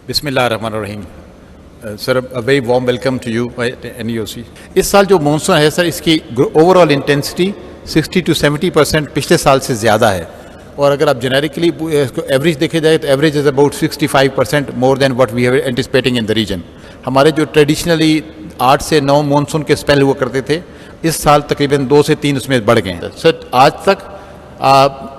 बिस्मिल्लाह रहमान रहीम। Sir very warm welcome to you NEOC। इस साल जो मानसून है सर, इसकी ओवरऑल इंटेंसिटी 60 to 70% पिछले साल से ज़्यादा है, और अगर आप जेनेरिकली इसको एवरेज देखे जाए तो average is about 65% more than what we are anticipating in the region. हमारे जो ट्रेडिशनली 8 से 9 मानसून के स्पेल हुआ करते थे, इस साल तकरीबन 2 से 3 उसमें बढ़ गए हैं। सर आज तक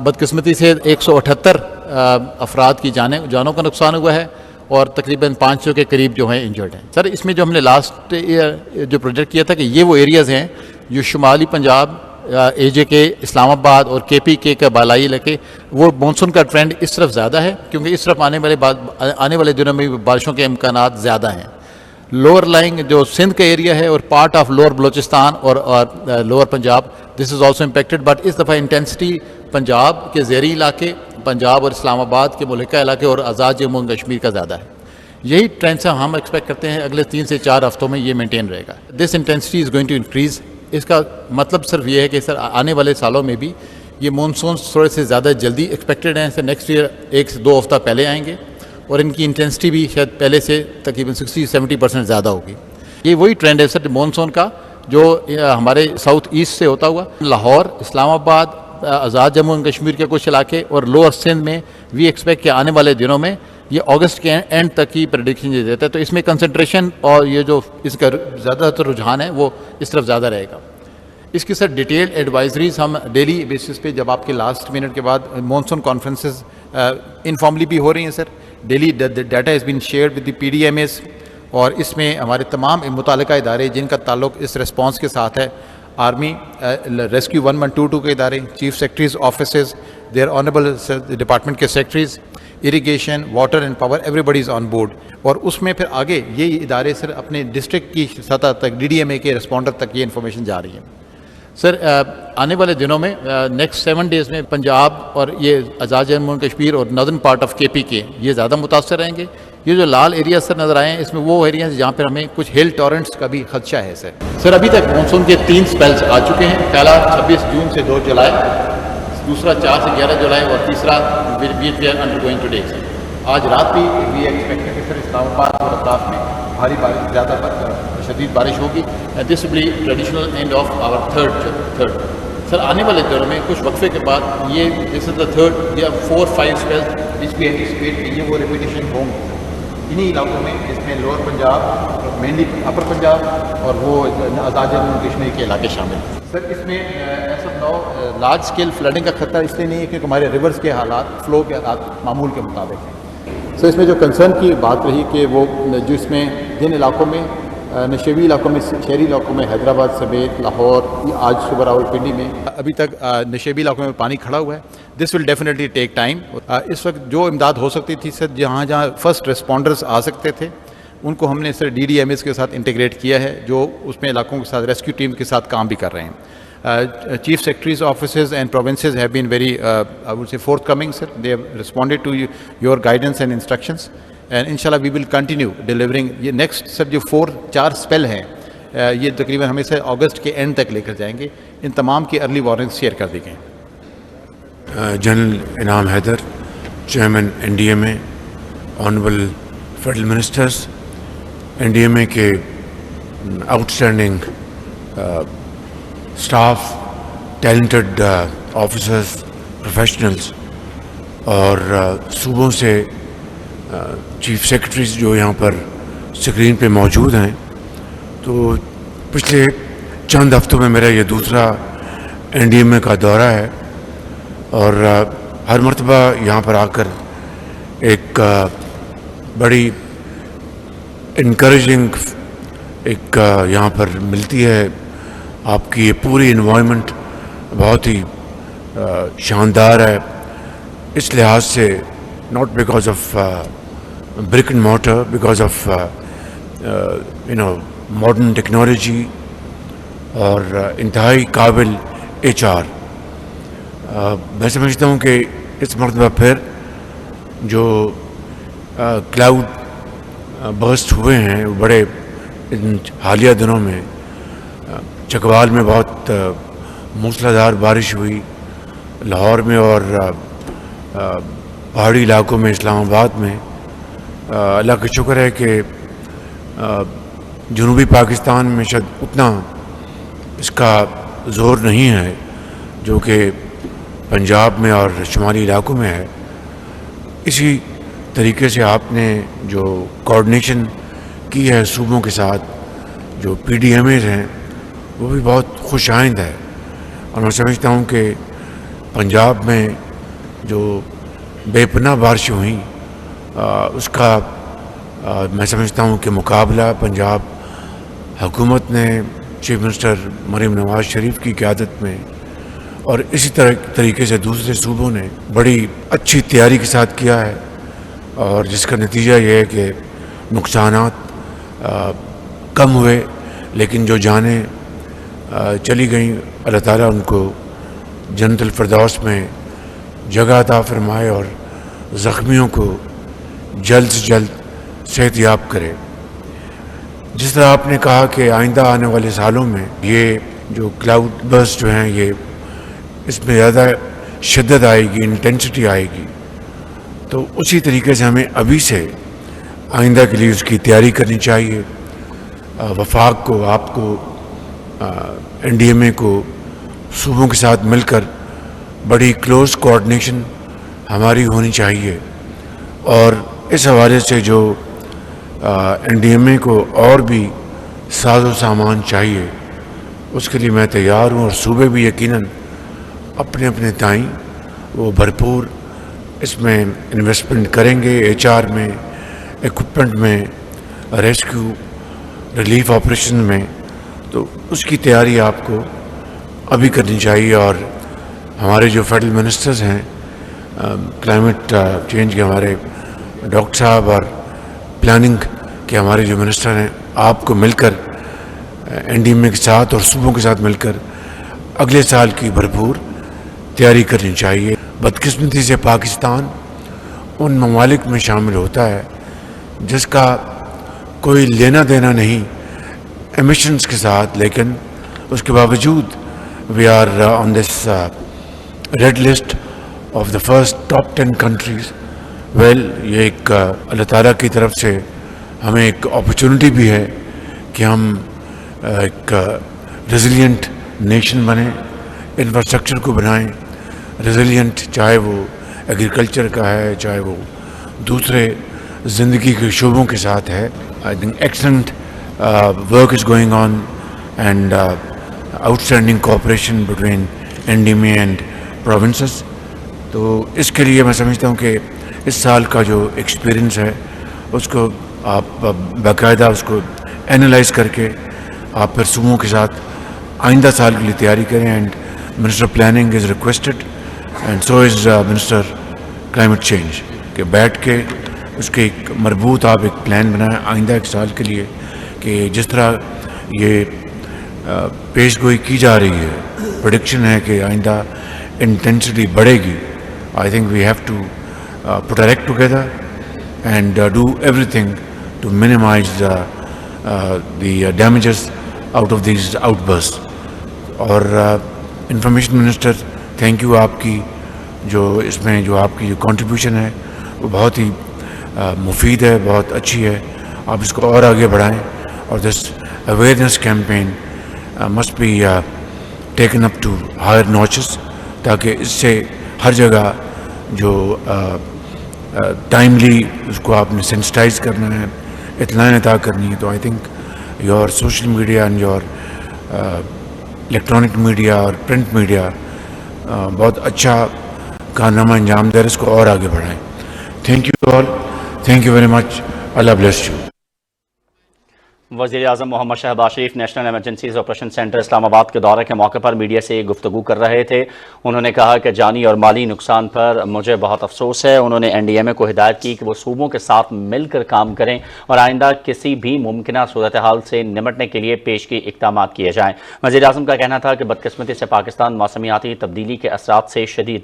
बदकिस्मती से 178 अफराद की जानों का नुकसान हुआ है और तकरीबन 500 के करीब जो हैं इंजर्ड हैं। सर इसमें जो हमने लास्ट ईयर जो प्रोजेक्ट किया था कि ये वो एरियाज़ हैं जो शुमाली पंजाब, AJK, इस्लामाबाद और KPK का बालाई इलाके, वो मानसून का ट्रेंड इस तरफ ज़्यादा है क्योंकि इस तरफ आने वाले दिनों में बारिशों के इम्कानात ज़्यादा हैं। लोअर लाइंग जो सिंध का एरिया है और पार्ट ऑफ लोअर बलूचिस्तान और lower Punjab, this is also impacted, but इस दफ़ा इंटेंसिटी पंजाब के ज़ेरी इलाके, पंजाब और इस्लामाबाद के मुल्का इलाके और आज़ाद जम्मू और कश्मीर का ज़्यादा है। यही ट्रेंड से हम एक्सपेक्ट करते हैं अगले 3 से 4 हफ्तों में ये मेंटेन रहेगा। This intensity is going to increase. इसका मतलब सिर्फ ये है कि सर आने वाले सालों में भी ये मानसून थोड़े से ज़्यादा जल्दी एक्सपेक्टेड हैं। सर नेक्स्ट ईयर 1 से 2 हफ्ता पहले आएंगे और इनकी इंटेंसिटी भी शायद पहले से तकरीबन 60-70% ज़्यादा होगी। ये वही ट्रेंड है सर मानसून का जो हमारे साउथ ईस्ट से होता हुआ लाहौर, इस्लामाबाद, आज़ाद जम्मू और कश्मीर के कुछ इलाके और लोअर सिंध में वी एक्सपेक्ट कि आने वाले दिनों में ये अगस्त के एंड तक की प्रेडिक्शन ये देता है। तो इसमें कंसंट्रेशन और ये जो इसका ज़्यादातर रुझान है वो इस तरफ ज़्यादा रहेगा। इसकी सर डिटेल्ड एडवाइजरीज हम डेली बेसिस पे, जब आपके लास्ट मिनट के बाद मानसून कॉन्फ्रेंसेस इनफॉर्मली भी हो रही हैं sir, daily data is been shared with the PDMAs, और इसमें हमारे तमाम मुतल्लिका इदारे जिनका ताल्लुक इस रिस्पॉन्स के साथ है, आर्मी, रेस्क्यू 1122 के इदारे, chief secretaries offices, their honourable department के secretaries, irrigation, water and power, everybody is on board. और उसमें फिर आगे ये इदारे सर अपने डिस्ट्रिक्ट की सतह तक DDMA के रिस्पॉन्डर तक ये इन्फॉर्मेशन जा रही है। सर आने वाले दिनों में नेक्स्ट 7 डेज़ में पंजाब और ये आज़ाद जम्मू और कश्मीर और नॉर्दर्न पार्ट ऑफ KPK ये ज़्यादा मुतासर रहेंगे। ये जो लाल एरिया सर नज़र आए हैं, इसमें वो एरियाज जहाँ पर हमें कुछ हिल टॉरेंट्स का भी खदशा है। सर अभी तक मानसून के 3 स्पेल्स आ चुके हैं। पहला 26 जून से 2 जुलाई, दूसरा 4 से 11 जुलाई और तीसरा वी आर अंडरगोइंग टुडे। आज रात भी वी एक्सपेक्ट है कि सर इस्लामाबाद और अतराफ में भारी बारिश, ज़्यादा शदीद बारिश होगी। This will be traditional end of our third. Sir आने वाले दिनों में कुछ वक्फे के बाद ये दिस इज़ द थर्ड या 4-5 स्पेल्स विच वी एंटिसिपेट कि ये वो रिपीटेशन होंगे इन्हीं इलाकों में, जिसमें लोअर पंजाब, मेनली अपर पंजाब और वो आज़ाद जम्मू और कश्मीर के इलाके शामिल हैं। सर इसमें ऐसा नाउ लार्ज स्केल फ्लडिंग का खतरा इसलिए नहीं है क्योंकि हमारे रिवर्स के हालात, फ्लो के हालात मामूल के मुताबिक हैं। सर इसमें जो कंसर्न की बात रही कि वो जो इसमें जिन इलाकों में नशेबी इलाकों में, शहरी इलाकों में, हैदराबाद समेत लाहौर, आज सुबह रावलपिंडी में अभी तक नशेबी इलाकों में पानी खड़ा हुआ है। This will definitely take time. इस वक्त जो इमदाद हो सकती थी सर, जहाँ जहाँ फर्स्ट रिस्पॉन्डर्स आ सकते थे उनको हमने सर DDMAs के साथ इंटीग्रेट किया है, जो उसमें इलाकों के साथ रेस्क्यू टीम के साथ काम भी कर रहे हैं। Chief secretaries offices and provinces have been very I would say forthcoming sir. They have responded to your guidance and instructions and इंशाल्लाह वी विल कंटिन्यू डिलीवरिंग। ये नेक्स्ट सर जो 4 स्पेल हैं, ये तकरीबन हमें से अगस्त के एंड तक लेकर जाएंगे। इन तमाम की अर्ली वार्निंग्स शेयर कर दी गई। General Inam Haider, chairman NDMA, honourable federal ministers, NDMA के outstanding staff, talented officers, professionals और सूबों से चीफ सेक्रेटरीज जो यहाँ पर स्क्रीन पे मौजूद हैं। तो पिछले चंद हफ्तों में मेरा ये दूसरा NDMA का दौरा है और हर मर्तबा यहाँ पर आकर एक बड़ी इनकरेजिंग एक यहाँ पर मिलती है। आपकी ये पूरी इन्वायरमेंट बहुत ही शानदार है इस लिहाज से, not because of brick and mortar, because of modern technology और इंतहाई काबिल HR। मैं समझता हूँ कि इस मरतबा फिर जो क्लाउड बर्स्ट हुए हैं बड़े इन हालिया दिनों में, चकवाल में बहुत मूसलाधार बारिश हुई, लाहौर में और पहाड़ी इलाकों में, इस्लामाबाद में, اللہ کا شکر ہے کہ جنوبی پاکستان میں شاید اتنا اس کا زور نہیں ہے جو کہ پنجاب میں اور شمالی علاقوں میں ہے. اسی طریقے سے آپ نے جو کوآرڈینیشن کی ہے صوبوں کے ساتھ، جو پی ڈی ایم ایز ہیں، وہ بھی بہت خوش آئند ہے. اور میں سمجھتا ہوں کہ پنجاب میں جو بے پناہ بارشیں ہوئیں اس کا میں سمجھتا ہوں کہ مقابلہ پنجاب حکومت نے چیف منسٹر مریم نواز شریف کی قیادت میں اور اسی طریقے سے دوسرے صوبوں نے بڑی اچھی تیاری کے ساتھ کیا ہے، اور جس کا نتیجہ یہ ہے کہ نقصانات کم ہوئے، لیکن جو جانیں چلی گئیں اللہ تعالیٰ ان کو جنت الفردوس میں جگہ عطا فرمائے اور زخمیوں کو جلد سے جلد صحت یاب کرے. جس طرح آپ نے کہا کہ آئندہ آنے والے سالوں میں یہ جو کلاؤڈ برسٹ جو ہیں یہ اس میں زیادہ شدت آئے گی، انٹینسٹی آئے گی، تو اسی طریقے سے ہمیں ابھی سے آئندہ کے لیے اس کی تیاری کرنی چاہیے. وفاق کو، آپ کو، این ڈی ایم اے کو، صوبوں کے ساتھ مل کر بڑی کلوز کوآرڈینیشن ہماری ہونی چاہیے. اور اس حوالے سے جو این ڈی ایم اے کو اور بھی ساز و سامان چاہیے اس کے لیے میں تیار ہوں، اور صوبے بھی یقیناً اپنے اپنے تائیں وہ بھرپور اس میں انویسٹمنٹ کریں گے، ایچ آر میں، ایکوپمنٹ میں، ریسکیو ریلیف آپریشن میں. تو اس کی تیاری آپ کو ابھی کرنی چاہیے. اور ہمارے جو فیڈرل منسٹرز ہیں کلائمیٹ چینج کے، ہمارے ڈاکٹر صاحب، اور پلاننگ کے ہمارے جو منسٹر ہیں، آپ کو مل کر این ڈی ایم اے کے ساتھ اور صوبوں کے ساتھ مل کر اگلے سال کی بھرپور تیاری کرنی چاہیے. بدقسمتی سے پاکستان ان ممالک میں شامل ہوتا ہے جس کا کوئی لینا دینا نہیں ایمیشنز کے ساتھ، لیکن اس کے باوجود we are on this red list of the first top 10 countries. یہ ایک اللہ تعالیٰ کی طرف سے ہمیں ایک اپرچونٹی بھی ہے کہ ہم ایک ریزیلینٹ نیشن بنیں، انفراسٹرکچر کو بنائیں ریزیلینٹ، چاہے وہ ایگریکلچر کا ہے، چاہے وہ دوسرے زندگی کے شعبوں کے ساتھ ہے. I think excellent work is going on and outstanding cooperation between N D M A and provinces. تو اس کے لیے میں سمجھتا ہوں کہ اس سال کا جو ایکسپیرئنس ہے اس کو آپ باقاعدہ اس کو اینالائز کر کے آپ پھر صوبوں کے ساتھ آئندہ سال کے لیے تیاری کریں. And minister planning is requested and so is minister climate change کہ بیٹھ کے اس کے ایک مربوط آپ ایک پلان بنائیں آئندہ ایک سال کے لیے، کہ جس طرح یہ پیش گوئی کی جا رہی ہے، پریڈکشن ہے کہ آئندہ انٹینسٹی بڑھے گی. I think we have to put our act together and do everything to minimize the damages out of these outbursts. اور انفارمیشن منسٹر تھینک یو، آپ کی جو اس میں جو آپ کی جو کنٹریبیوشن ہے وہ بہت ہی مفید ہے، بہت اچھی ہے. آپ اس کو اور آگے بڑھائیں، اور this awareness campaign must be taken up to higher notches, تاکہ اس سے ہر جگہ جو ٹائملی اس کو آپ نے سینسٹائز کرنا ہے، اطلاع عطا کرنی ہے. تو I think your social media and your electronic media اور پرنٹ میڈیا بہت اچھا کارنامہ انجام دے، اس کو اور آگے بڑھائیں. Thank you all, thank you very much, Allah bless you. وزیر اعظم محمد شہباز شریف نیشنل ایمرجنسیز آپریشن سینٹر اسلام آباد کے دورے کے موقع پر میڈیا سے گفتگو کر رہے تھے. انہوں نے کہا کہ جانی اور مالی نقصان پر مجھے بہت افسوس ہے. انہوں نے این ڈی ایم اے کو ہدایت کی کہ وہ صوبوں کے ساتھ مل کر کام کریں اور آئندہ کسی بھی ممکنہ صورتحال سے نمٹنے کے لیے پیشگی اقدامات کیے جائیں. وزیر اعظم کا کہنا تھا کہ بدقسمتی سے پاکستان موسمیاتی تبدیلی کے اثرات سے شدید